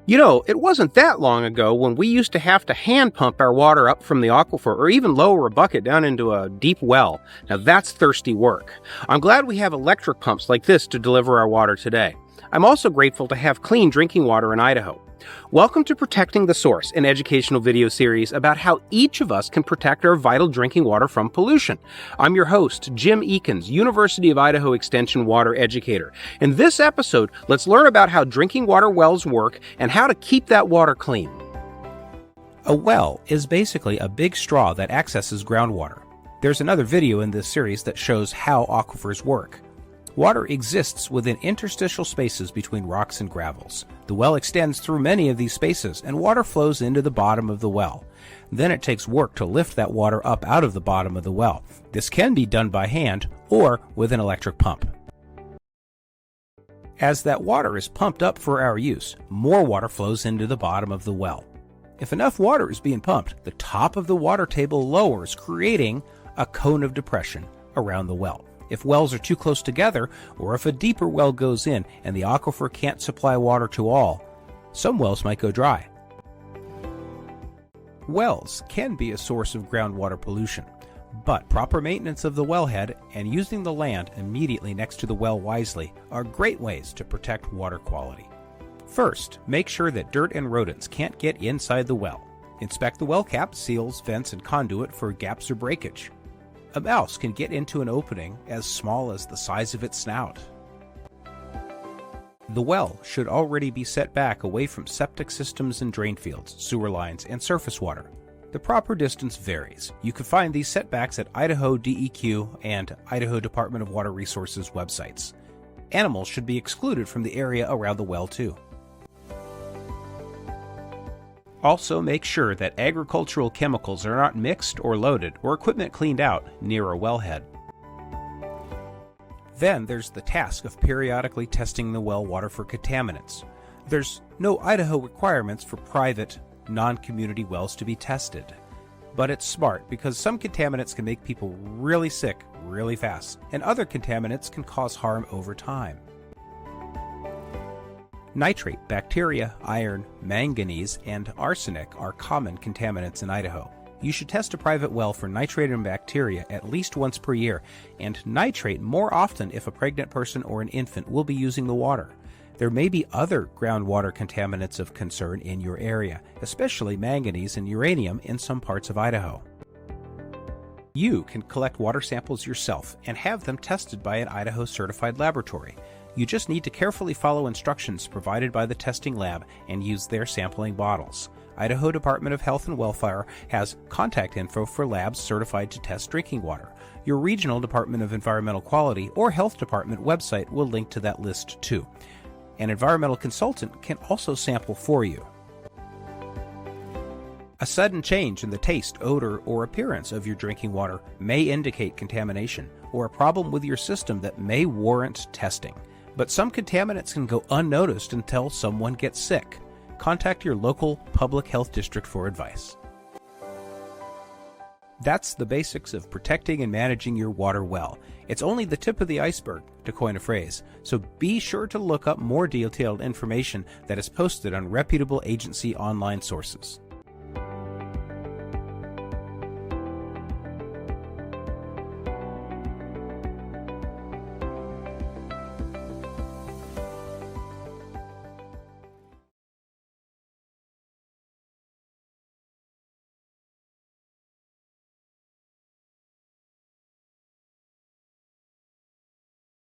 You know, it wasn't that long ago when we used to have to hand pump our water up from the aquifer or even lower a bucket down into a deep well. Now that's thirsty work. I'm glad we have electric pumps like this to deliver our water today. I'm also grateful to have clean drinking water in Idaho. Welcome to Protecting the Source, an educational video series about how each of us can protect our vital drinking water from pollution. I'm your host, Jim Eakins, University of Idaho Extension water educator. In this episode, let's learn about how drinking water wells work and how to keep that water clean. A well is basically a big straw that accesses groundwater. There's another video in this series that shows how aquifers work. Water exists within interstitial spaces between rocks and gravels. The well extends through many of these spaces, and water flows into the bottom of the well. Then it takes work to lift that water up out of the bottom of the well. This can be done by hand or with an electric pump. As that water is pumped up for our use, more water flows into the bottom of the well. If enough water is being pumped, the top of the water table lowers, creating a cone of depression around the well. If wells are too close together, or if a deeper well goes in and the aquifer can't supply water to all, some wells might go dry. Wells can be a source of groundwater pollution, but proper maintenance of the wellhead and using the land immediately next to the well wisely are great ways to protect water quality. First, make sure that dirt and rodents can't get inside the well. Inspect the well cap, seals, vents, and conduit for gaps or breakage. A mouse can get into an opening as small as the size of its snout. The well should already be set back away from septic systems and drain fields, sewer lines, and surface water. The proper distance varies. You can find these setbacks at Idaho DEQ and Idaho Department of Water Resources websites. Animals should be excluded from the area around the well too. Also, make sure that agricultural chemicals are not mixed or loaded or equipment cleaned out near a wellhead. Then there's the task of periodically testing the well water for contaminants. There's no Idaho requirements for private, non-community wells to be tested. But it's smart because some contaminants can make people really sick really fast, and other contaminants can cause harm over time. Nitrate, bacteria, iron, manganese, and arsenic are common contaminants in Idaho. You should test a private well for nitrate and bacteria at least once per year, and nitrate more often if a pregnant person or an infant will be using the water. There may be other groundwater contaminants of concern in your area, especially manganese and uranium in some parts of Idaho. You can collect water samples yourself and have them tested by an Idaho certified laboratory. You just need to carefully follow instructions provided by the testing lab and use their sampling bottles. Idaho Department of Health and Welfare has contact info for labs certified to test drinking water. Your regional Department of Environmental Quality or Health Department website will link to that list too. An environmental consultant can also sample for you. A sudden change in the taste, odor, or appearance of your drinking water may indicate contamination or a problem with your system that may warrant testing. But some contaminants can go unnoticed until someone gets sick. Contact your local public health district for advice. That's the basics of protecting and managing your water well. It's only the tip of the iceberg, to coin a phrase, so be sure to look up more detailed information that is posted on reputable agency online sources.